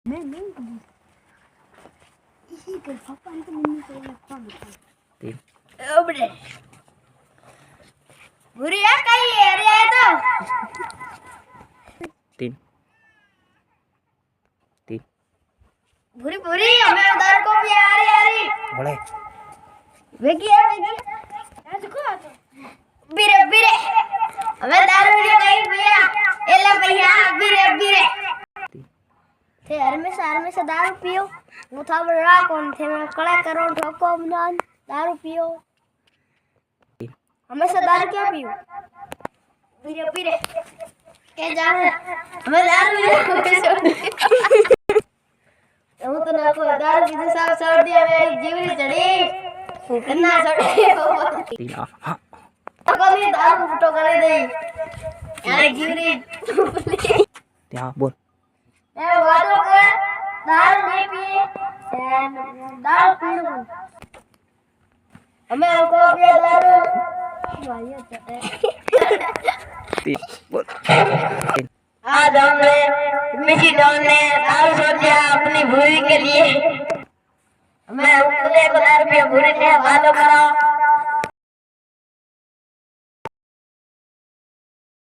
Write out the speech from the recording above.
मैं नहीं इसी के पापा ने तो मम्मी को लगता है तीन अबे बुरी है कहीं अरे आया तो तीन तीन बुरी बुरी हमें उधर को भी आ रही बोले वेगी आज को बीरे बीरे हमें दारू नहीं कहीं भैया एला भैया बीरे बीरे थे हमेशा दारू पियो હું થાવ રાખો ને थे मैं कड़ा करो ठोको ना दारू पियो हमेशा दारू क्या पियो बीरे बीरे के जाने हमें दारू હું તો ના કોઈ દારૂ પીધું સાવ શરદી આવે જીવડી ચડી કન્ના ચડી तीन हाँ કોની દારૂ ફૂટો કરી દે યાર જીવડી क्या बोल એ વાતો કર દારૂ નહીં પીએ દારૂ પીવું અમે લોકો પીએ દારૂ ભાઈઓ ચટે तीन बोल तीन आज हमने मिकी डॉन ने दारू सोचा अपनी भूरी के लिए हमें उतने को दारू पिए भूरी से वादो करो